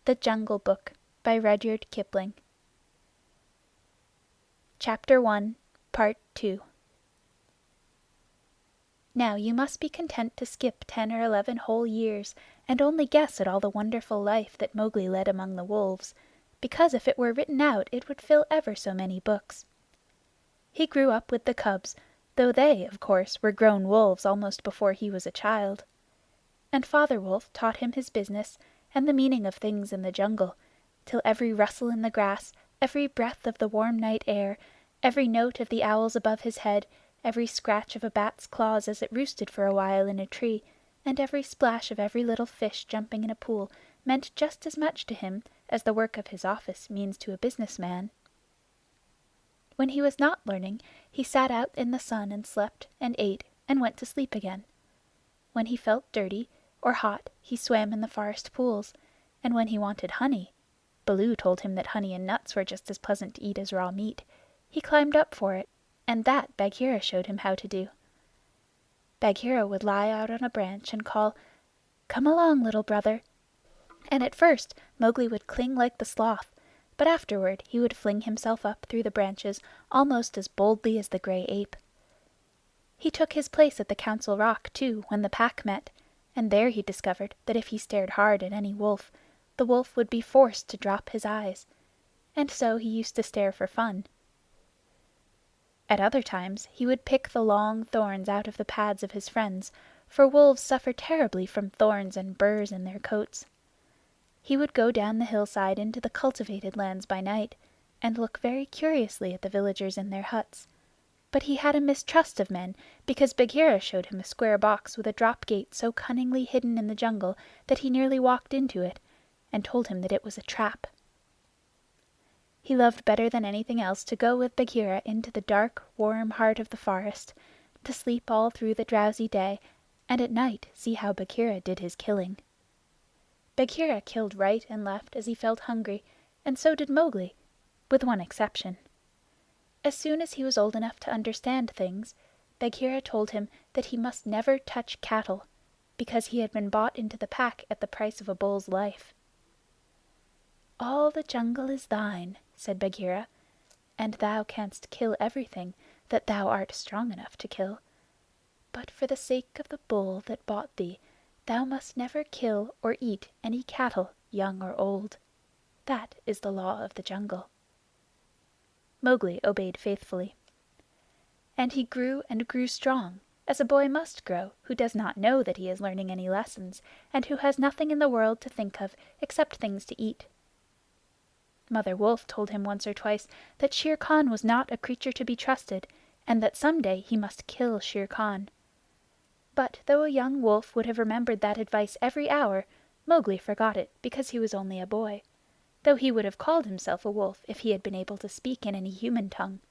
The Jungle Book by Rudyard Kipling. Chapter 1, Part 2. Now you must be content to skip 10 or 11 whole years, and only guess at all the wonderful life that Mowgli led among the wolves, because if it were written out it would fill ever so many books. He grew up with the cubs, though they, of course, were grown wolves almost before he was a child. And Father Wolf taught him his business and the meaning of things in the jungle, till every rustle in the grass, every breath of the warm night air, every note of the owls above his head, every scratch of a bat's claws as it roosted for a while in a tree, and every splash of every little fish jumping in a pool meant just as much to him as the work of his office means to a business man. When he was not learning, he sat out in the sun and slept and ate and went to sleep again. When he felt dirty or hot he swam in the forest pools, and when he wanted honey (Baloo told him that honey and nuts were just as pleasant to eat as raw meat) he climbed up for it, and that Bagheera showed him how to do. Bagheera would lie out on a branch and call, "Come along, little brother," and at first Mowgli would cling like the sloth, but afterward he would fling himself up through the branches almost as boldly as the gray ape. He took his place at the Council Rock, too, when the Pack met, and there he discovered that if he stared hard at any wolf, the wolf would be forced to drop his eyes, and so he used to stare for fun. At other times he would pick the long thorns out of the pads of his friends, for wolves suffer terribly from thorns and burrs in their coats. He would go down the hillside into the cultivated lands by night, and look very curiously at the villagers in their huts. But he had a mistrust of men, because Bagheera showed him a square box with a drop gate so cunningly hidden in the jungle that he nearly walked into it, and told him that it was a trap. He loved better than anything else to go with Bagheera into the dark, warm heart of the forest, to sleep all through the drowsy day, and at night see how Bagheera did his killing. Bagheera killed right and left as he felt hungry, and so did Mowgli, with one exception. As soon as he was old enough to understand things, Bagheera told him that he must never touch cattle, because he had been bought into the Pack at the price of a bull's life. "All the jungle is thine," said Bagheera, "and thou canst kill everything that thou art strong enough to kill. But for the sake of the bull that bought thee, thou must never kill or eat any cattle, young or old. That is the law of the jungle." Mowgli obeyed faithfully. And he grew and grew strong, as a boy must grow who does not know that he is learning any lessons, and who has nothing in the world to think of except things to eat. Mother Wolf told him once or twice that Shere Khan was not a creature to be trusted, and that some day he must kill Shere Khan. But though a young wolf would have remembered that advice every hour, Mowgli forgot it because he was only a boy, though he would have called himself a wolf if he had been able to speak in any human tongue.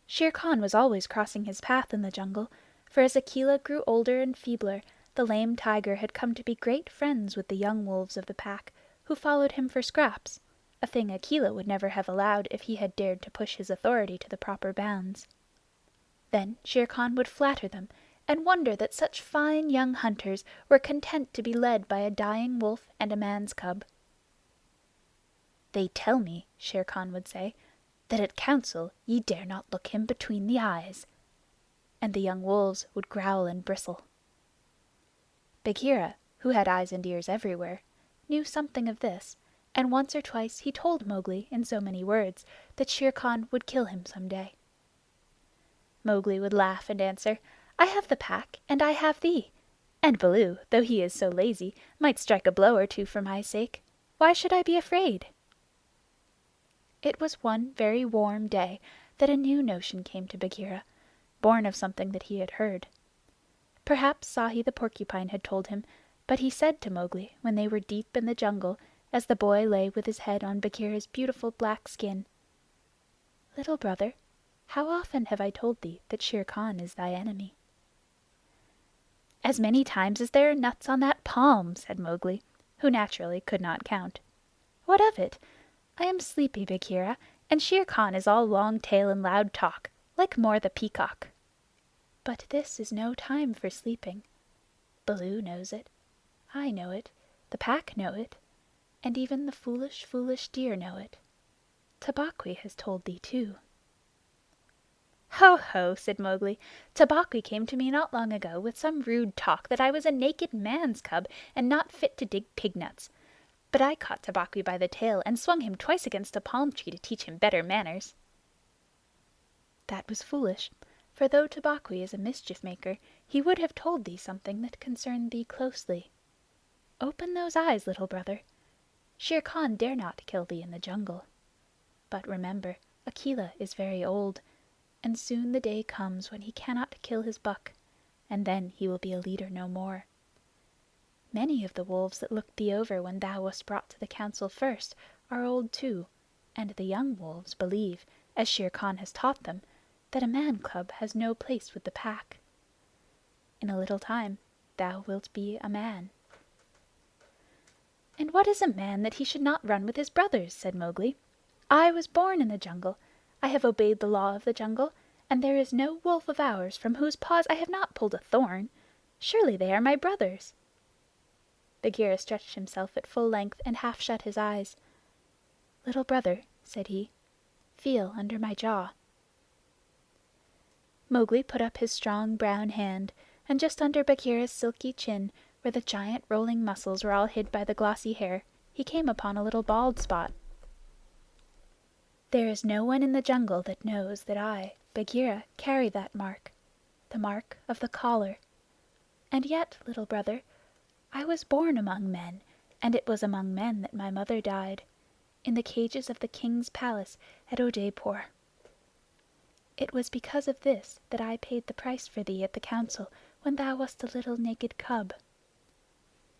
Shere Khan was always crossing his path in the jungle, for as Akela grew older and feebler, the lame tiger had come to be great friends with the young wolves of the Pack, who followed him for scraps, a thing Akela would never have allowed if he had dared to push his authority to the proper bounds. Then Shere Khan would flatter them, and wonder that such fine young hunters were content to be led by a dying wolf and a man's cub. "They tell me," Shere Khan would say, "that at council ye dare not look him between the eyes." And the young wolves would growl and bristle. Bagheera, who had eyes and ears everywhere, knew something of this, and once or twice he told Mowgli in so many words that Shere Khan would kill him some day. Mowgli would laugh and answer, "I have the Pack, and I have thee. And Baloo, though he is so lazy, might strike a blow or two for my sake. Why should I be afraid?" It was one very warm day that a new notion came to Bagheera, born of something that he had heard. Perhaps Sahi the Porcupine had told him, but he said to Mowgli when they were deep in the jungle, as the boy lay with his head on Bagheera's beautiful black skin, "Little brother, how often have I told thee that Shere Khan is thy enemy?" "As many times as there are nuts on that palm," said Mowgli, who naturally could not count. "What of it? I am sleepy, Bagheera, and Shere Khan is all long tail and loud talk, like More the Peacock. But this is no time for sleeping. Baloo knows it. I know it. The Pack know it. and even the foolish, foolish deer know it. Tabaqui has told thee too." "Ho, ho!" said Mowgli. "Tabaqui came to me not long ago with some rude talk that I was a naked man's cub and not fit to dig pig nuts. But I caught Tabaqui by the tail and swung him twice against a palm tree to teach him better manners." "That was foolish, for though Tabaqui is a mischief maker, he would have told thee something that concerned thee closely. Open those eyes, Little Brother. Shere Khan dare not kill thee in the jungle. But remember, Akela is very old, and soon the day comes when he cannot kill his buck, and then he will be a leader no more. Many of the wolves that looked thee over when thou wast brought to the council first are old too, and the young wolves believe, as Shere Khan has taught them, that a man-cub has no place with the pack. In a little time thou wilt be a man." "And what is a man that he should not run with his brothers?" said Mowgli. "I was born in the jungle. I have obeyed the law of the jungle, and there is no wolf of ours from whose paws I have not pulled a thorn. Surely they are my brothers." Bagheera stretched himself at full length and half shut his eyes. "Little Brother," said he, "feel under my jaw." Mowgli put up his strong brown hand, and just under Bagheera's silky chin, where the giant rolling muscles were all hid by the glossy hair, he came upon a little bald spot. "There is no one in the jungle that knows that I, Bagheera, carry that mark, the mark of the collar. And yet, Little Brother, I was born among men, and it was among men that my mother died, in the cages of the king's palace at Oodeypore. It was because of this that I paid the price for thee at the council when thou wast a little naked cub.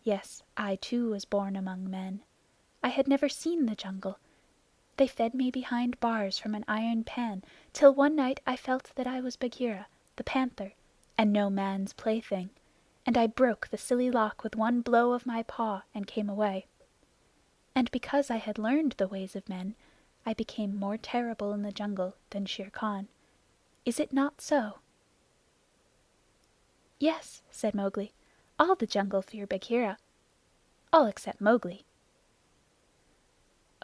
Yes, I too was born among men. I had never seen the jungle. They fed me behind bars from an iron pan, till one night I felt that I was Bagheera, the panther, and no man's plaything, and I broke the silly lock with one blow of my paw and came away. And because I had learned the ways of men, I became more terrible in the jungle than Shere Khan. Is it not so?" "Yes," said Mowgli. "All the jungle fear Bagheera. All except Mowgli."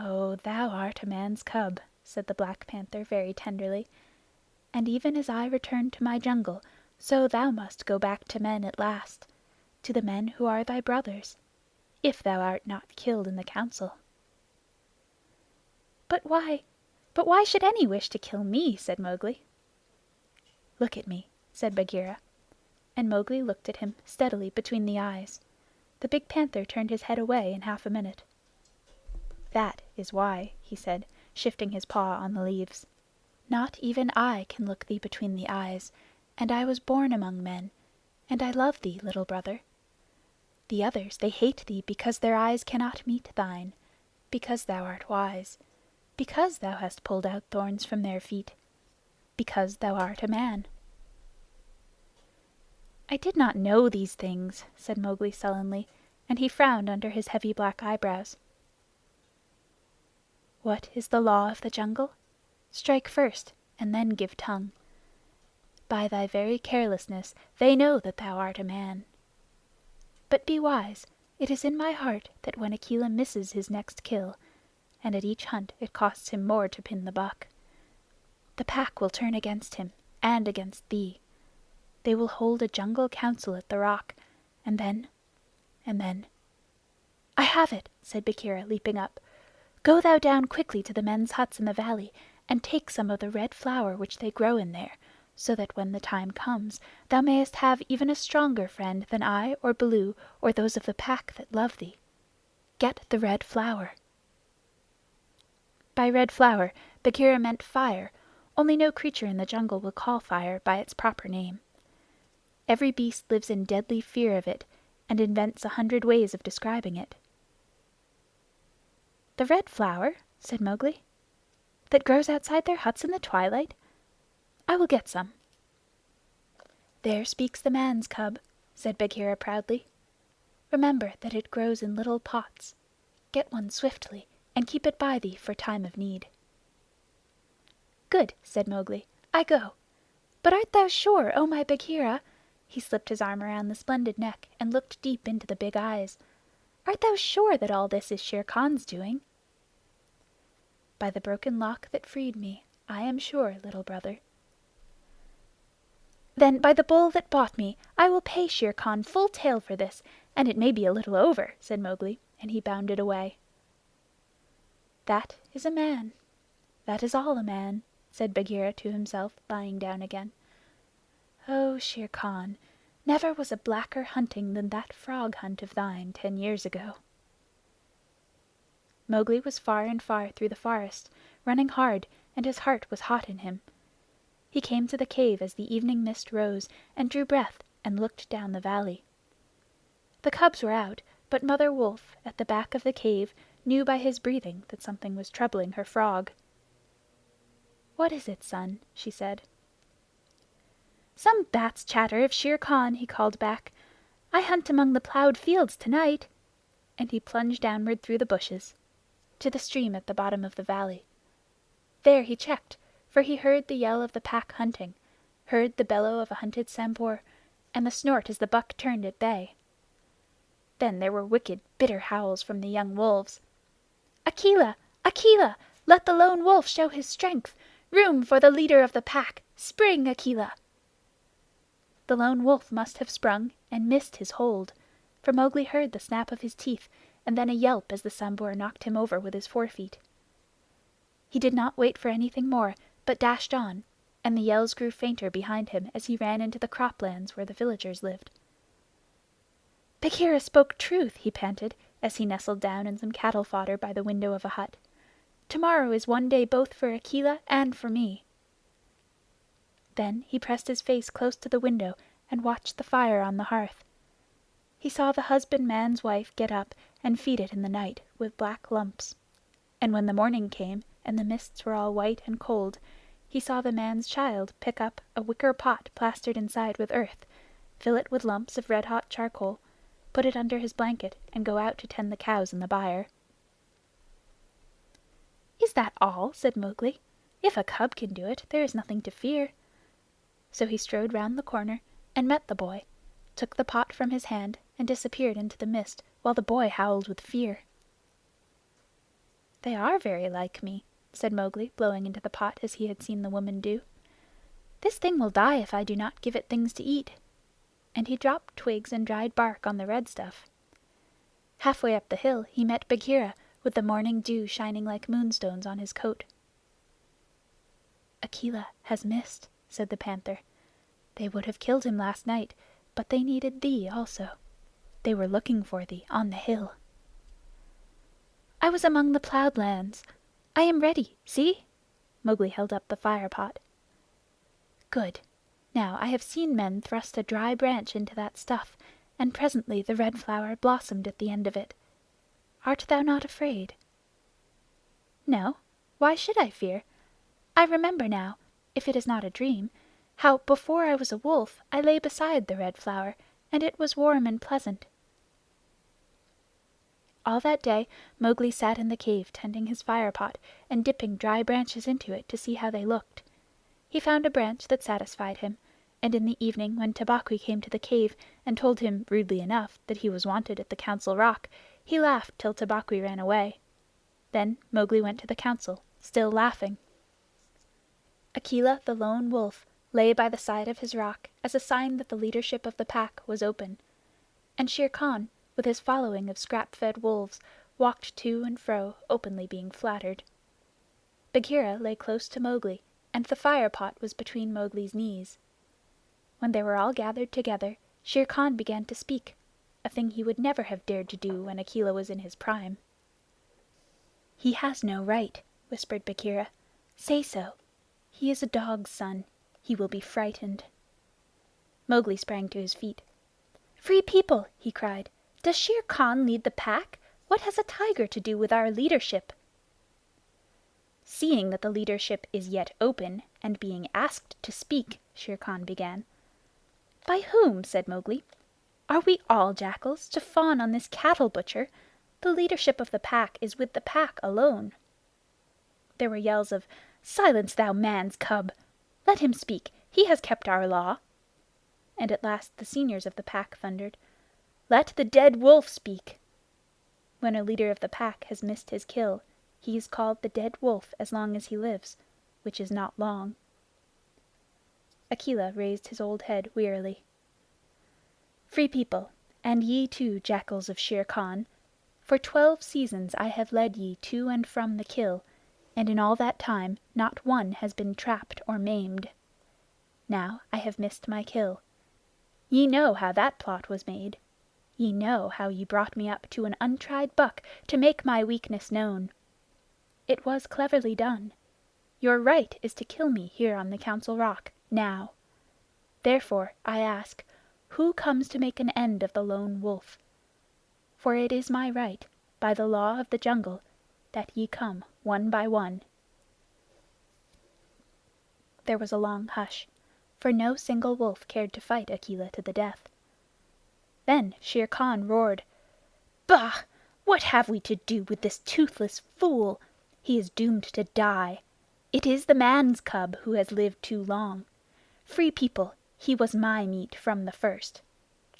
"Oh, thou art a man's cub," said the Black Panther very tenderly. "And even as I return to my jungle, so thou must go back to men at last, to the men who are thy brothers, if thou art not killed in the council." "But why should any wish to kill me?" said Mowgli. "Look at me," said Bagheera, and Mowgli looked at him steadily between the eyes. The big panther turned his head away in half a minute. "That is why," he said, shifting his paw on the leaves. "Not even I can look thee between the eyes, and I was born among men, and I love thee, Little Brother. The others, they hate thee because their eyes cannot meet thine, because thou art wise, because thou hast pulled out thorns from their feet, because thou art a man." "I did not know these things," said Mowgli sullenly, and he frowned under his heavy black eyebrows. "What is the law of the jungle? Strike first, and then give tongue. By thy very carelessness they know that thou art a man. But be wise. It is in my heart that when Akela misses his next kill, and at each hunt it costs him more to pin the buck, the pack will turn against him and against thee. They will hold a jungle council at the rock, and then. "I have it!" said Bagheera, leaping up. "Go thou down quickly to the men's huts in the valley, and take some of the red flower which they grow in there, so that when the time comes thou mayest have even a stronger friend than I or Baloo or those of the pack that love thee. Get the red flower." By red flower Bagheera meant fire, only no creature in the jungle will call fire by its proper name. Every beast lives in deadly fear of it, and invents 100 ways of describing it. "The red flower," said Mowgli, "that grows outside their huts in the twilight? I will get some." "There speaks the man's cub," said Bagheera proudly. "Remember that it grows in little pots. Get one swiftly, and keep it by thee for time of need." "Good," said Mowgli. "I go. But art thou sure, O my Bagheera?" He slipped his arm around the splendid neck and looked deep into the big eyes. Art thou sure that all this is Shere Khan's doing?" "By the broken lock that freed me, I am sure, little brother." "Then by the bull that bought me, I will pay Shere Khan full tale for this, and it may be a little over," said Mowgli, and he bounded away. "That is a man. That is all a man," said Bagheera to himself, lying down again. "Oh, Shere Khan, never was a blacker hunting than that frog hunt of thine 10 years ago." Mowgli was far and far through the forest, running hard, and his heart was hot in him. He came to the cave as the evening mist rose, and drew breath and looked down the valley. The cubs were out, but Mother Wolf, at the back of the cave, knew by his breathing that something was troubling her frog. "What is it, son?" she said. "Some bat's chatter of Shere Khan," he called back. "I hunt among the plowed fields tonight," and he plunged downward through the bushes to the stream at the bottom of the valley. There he checked, for he heard the yell of the Pack hunting, heard the bellow of a hunted Sambhur, and the snort as the buck turned at bay. Then there were wicked, bitter howls from the young wolves. "Akela! Akela! Let the lone wolf show his strength! Room for the leader of the Pack! Spring, Akela!" The lone wolf must have sprung and missed his hold, for Mowgli heard the snap of his teeth and then a yelp as the Sambhur knocked him over with his forefeet. He did not wait for anything more, but dashed on, and the yells grew fainter behind him as he ran into the croplands where the villagers lived. "Bagheera spoke truth," he panted, as he nestled down in some cattle fodder by the window of a hut. "Tomorrow is one day both for Akela and for me." Then he pressed his face close to the window and watched the fire on the hearth. He saw the husbandman's wife get up and feed it in the night with black lumps, and when the morning came and the mists were all white and cold, he saw the man's child pick up a wicker pot plastered inside with earth, fill it with lumps of red-hot charcoal, put it under his blanket, and go out to tend the cows in the byre. "Is that all?" said Mowgli. "If a cub can do it, there is nothing to fear." So he strode round the corner and met the boy, took the pot from his hand, and disappeared into the mist, while the boy howled with fear. "They are very like me," said Mowgli, blowing into the pot as he had seen the woman do. "This thing will die if I do not give it things to eat." And he dropped twigs and dried bark on the red stuff. Halfway up the hill he met Bagheera, with the morning dew shining like moonstones on his coat. "Akela has missed," said the panther. "They would have killed him last night, but they needed thee also. They were looking for thee on the hill." "I was among the plowed lands. I am ready. See!" Mowgli held up the fire pot. "Good. Now I have seen men thrust a dry branch into that stuff, and presently the red flower blossomed at the end of it. Art thou not afraid?" "No. Why should I fear? I remember now, if it is not a dream, how before I was a wolf I lay beside the red flower, and it was warm and pleasant." All that day Mowgli sat in the cave tending his fire pot and dipping dry branches into it to see how they looked. He found a branch that satisfied him, and in the evening when Tabaqui came to the cave and told him rudely enough that he was wanted at the Council Rock, he laughed till Tabaqui ran away. Then Mowgli went to the council, still laughing. Akela the lone wolf lay by the side of his rock as a sign that the leadership of the Pack was open, and Shere Khan, with his following of scrap-fed wolves, walked to and fro, openly being flattered. Bagheera lay close to Mowgli, and the fire pot was between Mowgli's knees. When they were all gathered together, Shere Khan began to speak, a thing he would never have dared to do when Akela was in his prime. "He has no right," whispered Bagheera. "Say so. He is a dog's son. He will be frightened." Mowgli sprang to his feet. "Free People!" he cried. "Does Shere Khan lead the Pack? What has a tiger to do with our leadership?" "Seeing that the leadership is yet open, and being asked to speak," Shere Khan began. "By whom?" said Mowgli. "Are we all jackals, to fawn on this cattle butcher? The leadership of the Pack is with the Pack alone." There were yells of "Silence, thou man's cub! Let him speak. He has kept our law." And at last the seniors of the Pack thundered, "Let the dead wolf speak." When a leader of the pack has missed his kill, he is called the dead wolf as long as he lives, which is not long." Akela raised his old head wearily. "Free People, and ye too, jackals of Shere Khan, for 12 seasons I have led ye to and from the kill, and in all that time not one has been trapped or maimed. Now I have missed my kill. Ye know how that plot was made. Ye know how ye brought me up to an untried buck to make my weakness known. It was cleverly done. Your right is to kill me here on the Council Rock, now. Therefore, I ask, who comes to make an end of the lone wolf? For it is my right, by the law of the jungle, that ye come one by one." There was a long hush, for no single wolf cared to fight Akela to the death. Then Shere Khan roared, "Bah! What have we to do with this toothless fool? He is doomed to die. It is the man's cub who has lived too long. Free People, he was my meat from the first.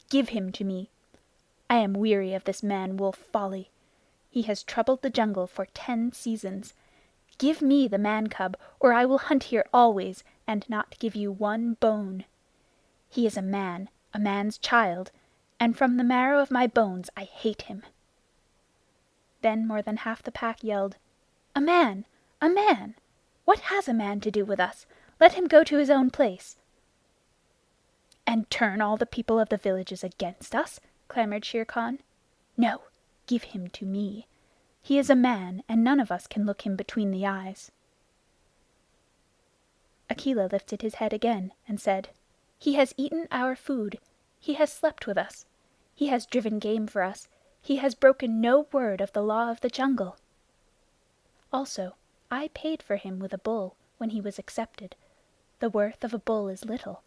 Give him to me. I am weary of this man-wolf folly. He has troubled the jungle for 10 seasons. Give me the man-cub, or I will hunt here always and not give you one bone. He is a man's child, and from the marrow of my bones I hate him." Then more than half the pack yelled, "A man! A man! What has a man to do with us? Let him go to his own place." "And turn all the people of the villages against us?" clamored Shere Khan. "No, give him to me. He is a man, and none of us can look him between the eyes." Akela lifted his head again and said, "He has eaten our food. He has slept with us. He has driven game for us. He has broken no word of the law of the jungle. Also, I paid for him with a bull when he was accepted. The worth of a bull is little,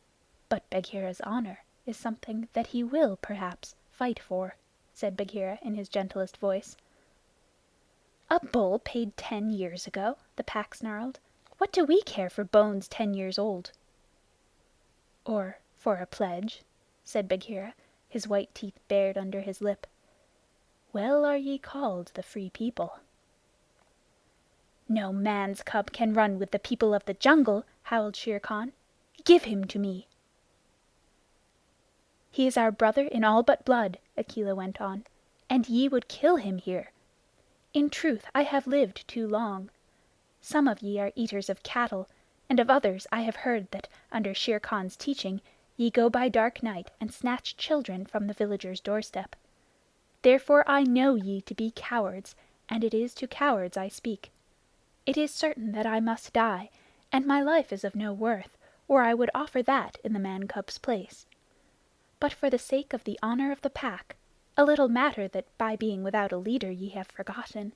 but Bagheera's honor is something that he will, perhaps, fight for," said Bagheera in his gentlest voice. "A bull paid 10 years ago?" the pack snarled. "What do we care for bones 10 years old?" "Or for a pledge," said Bagheera, his white teeth bared under his lip. "Well are ye called the Free People." "No man's cub can run with the people of the jungle," howled Shere Khan. "Give him to me." "He is our brother in all but blood," Akela went on, "and ye would kill him here. In truth, I have lived too long. Some of ye are eaters of cattle, and of others I have heard that, under Shere Khan's teaching, ye go by dark night and snatch children from the villager's doorstep. Therefore I know ye to be cowards, and it is to cowards I speak. It is certain that I must die, and my life is of no worth, or I would offer that in the man-cub's place. But for the sake of the honor of the pack, a little matter that by being without a leader ye have forgotten,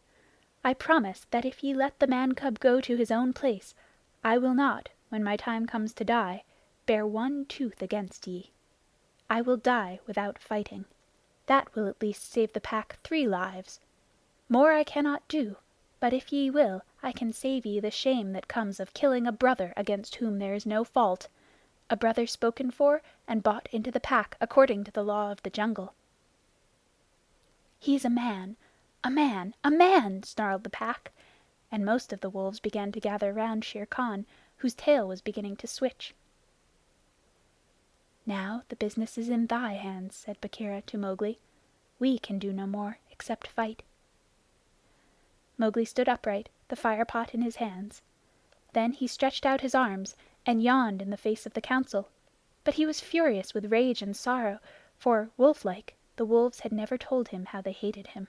I promise that if ye let the man-cub go to his own place, I will not, when my time comes to die, bear one tooth against ye. I will die without fighting. That will at least save the pack 3 lives. More I cannot do, but if ye will, I can save ye the shame that comes of killing a brother against whom there is no fault, a brother spoken for and bought into the pack according to the law of the jungle." "He's a man, a man, a man!" snarled the pack, and most of the wolves began to gather round Shere Khan, whose tail was beginning to switch. "Now the business is in thy hands," said Bagheera to Mowgli. "We can do no more except fight." Mowgli stood upright, the fire pot in his hands. Then he stretched out his arms and yawned in the face of the Council. But he was furious with rage and sorrow, for, wolf-like, the wolves had never told him how they hated him.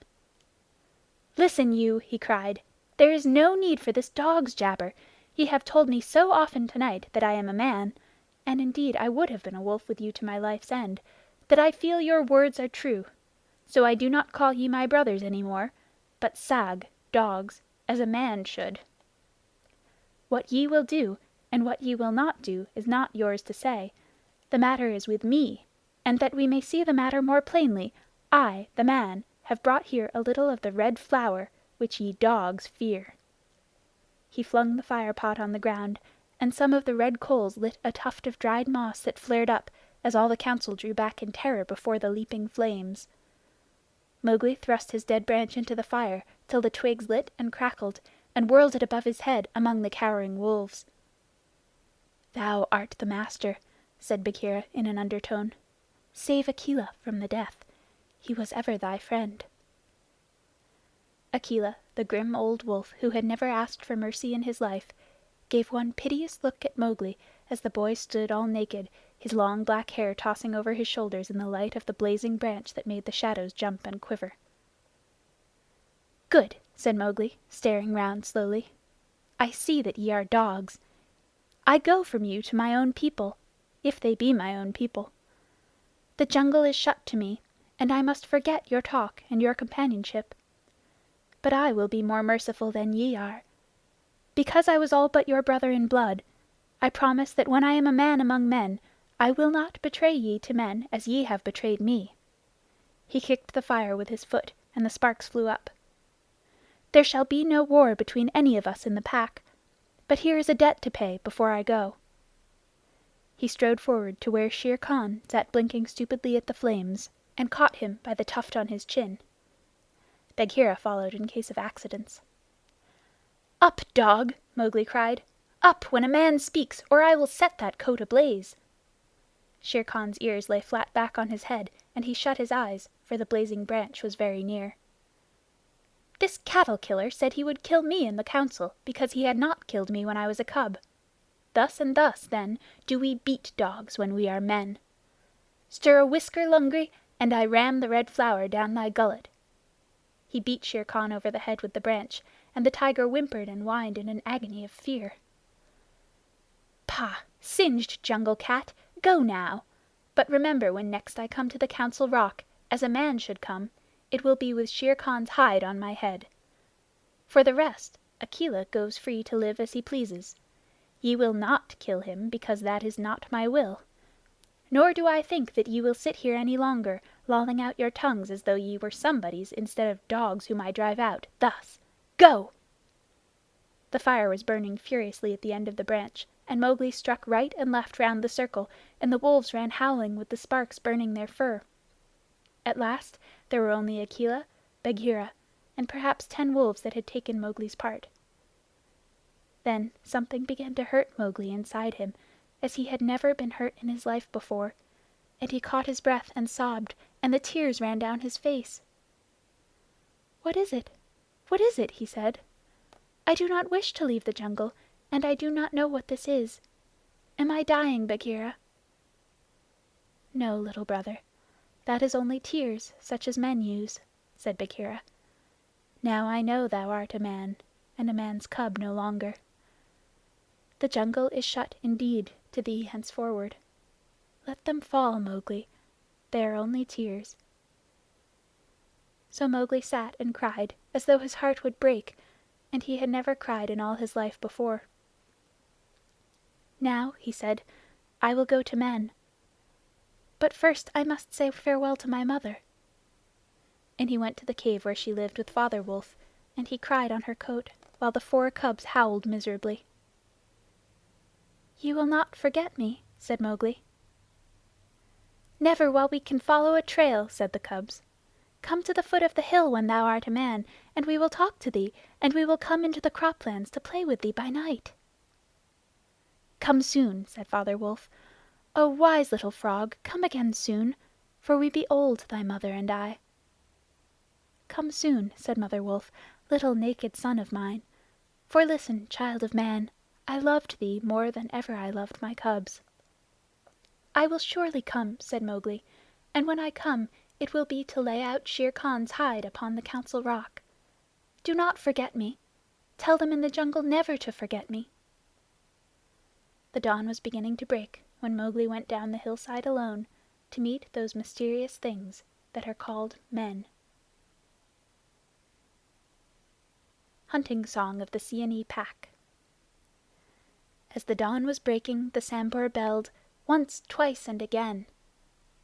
"Listen, you!" he cried. "There is no need for this dog's jabber. Ye have told me so often tonight that I am a man, and indeed I would have been a wolf with you to my life's end, that I feel your words are true. So I do not call ye my brothers any more, but sag, dogs, as a man should. What ye will do and what ye will not do is not yours to say. The matter is with me, and that we may see the matter more plainly, I, the man, have brought here a little of the red flower which ye dogs fear." He flung the fire pot on the ground, and some of the red coals lit a tuft of dried moss that flared up as all the Council drew back in terror before the leaping flames. Mowgli thrust his dead branch into the fire till the twigs lit and crackled, and whirled it above his head among the cowering wolves. "Thou art the master," said Bagheera in an undertone. "Save Akela from the death. He was ever thy friend." Akela, the grim old wolf who had never asked for mercy in his life, gave one piteous look at Mowgli as the boy stood all naked, his long black hair tossing over his shoulders in the light of the blazing branch that made the shadows jump and quiver. "Good," said Mowgli, staring round slowly. "I see that ye are dogs. I go from you to my own people, if they be my own people. The jungle is shut to me, and I must forget your talk and your companionship. But I will be more merciful than ye are. Because I was all but your brother in blood, I promise that when I am a man among men I will not betray ye to men as ye have betrayed me." He kicked the fire with his foot, and the sparks flew up. "There shall be no war between any of us in the Pack. But here is a debt to pay before I go." He strode forward to where Shere Khan sat blinking stupidly at the flames, and caught him by the tuft on his chin. Bagheera followed in case of accidents. "Up, dog!" Mowgli cried. "Up when a man speaks, or I will set that coat ablaze." Shere Khan's ears lay flat back on his head, and he shut his eyes, for the blazing branch was very near. "This cattle killer said he would kill me in the council because he had not killed me when I was a cub. Thus and thus, then, do we beat dogs when we are men. Stir a whisker, Lungri, and I ram the Red Flower down thy gullet." He beat Shere Khan over the head with the branch, and the tiger whimpered and whined in an agony of fear. "Pah! Singed jungle cat! Go now! But remember when next I come to the Council Rock, as a man should come, it will be with Shere Khan's hide on my head. For the rest, Akela goes free to live as he pleases. Ye will not kill him, because that is not my will. Nor do I think that ye will sit here any longer, lolling out your tongues as though ye were somebodies instead of dogs whom I drive out, thus. Go!" The fire was burning furiously at the end of the branch, and Mowgli struck right and left round the circle, and the wolves ran howling with the sparks burning their fur. At last there were only Akela, Bagheera, and perhaps 10 wolves that had taken Mowgli's part. Then something began to hurt Mowgli inside him, as he had never been hurt in his life before, and he caught his breath and sobbed, and the tears ran down his face. "What is it? What is it?" he said. "I do not wish to leave the jungle, and I do not know what this is. Am I dying, Bagheera?" "No, little brother. That is only tears, such as men use," said Bagheera. "Now I know thou art a man, and a man's cub no longer. The jungle is shut indeed to thee henceforward. Let them fall, Mowgli. They are only tears." So Mowgli sat and cried as though his heart would break, and he had never cried in all his life before. "Now," he said, "I will go to men. But first I must say farewell to my mother." And he went to the cave where she lived with Father Wolf, and he cried on her coat, while the 4 cubs howled miserably. "You will not forget me?" said Mowgli. "Never while we can follow a trail," said the cubs. "Come to the foot of the hill when thou art a man, and we will talk to thee, and we will come into the croplands to play with thee by night." "Come soon," said Father Wolf. "O wise little frog, come again soon, for we be old, thy mother and I." "Come soon," said Mother Wolf, "little naked son of mine. For listen, child of man, I loved thee more than ever I loved my cubs." "I will surely come," said Mowgli, "and when I come it will be to lay out Shere Khan's hide upon the Council Rock. Do not forget me. Tell them in the jungle never to forget me." The dawn was beginning to break when Mowgli went down the hillside alone to meet those mysterious things that are called men. Hunting Song of the Seeonee Pack. As the dawn was breaking, the Sambhur belled once, twice, and again.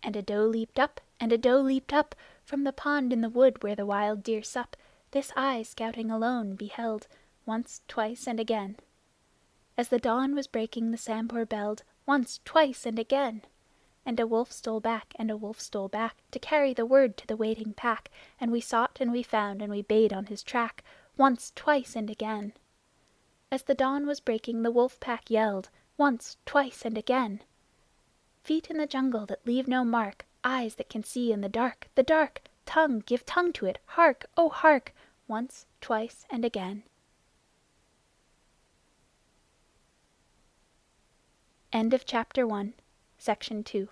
And a doe leaped up, and a doe leaped up from the pond in the wood where the wild deer sup. This I, scouting alone, beheld once, twice, and again. As the dawn was breaking, the Sambhur belled once, twice, and again. And a wolf stole back, and a wolf stole back, to carry the word to the waiting pack. And we sought and we found, and we bayed on his track, once, twice, and again. As the dawn was breaking, the wolf pack yelled, once, twice, and again. Feet in the jungle that leave no mark, eyes that can see in the dark, the dark! Tongue, give tongue to it! Hark! Oh, hark! Once, twice, and again. End of Chapter 1, Section 2.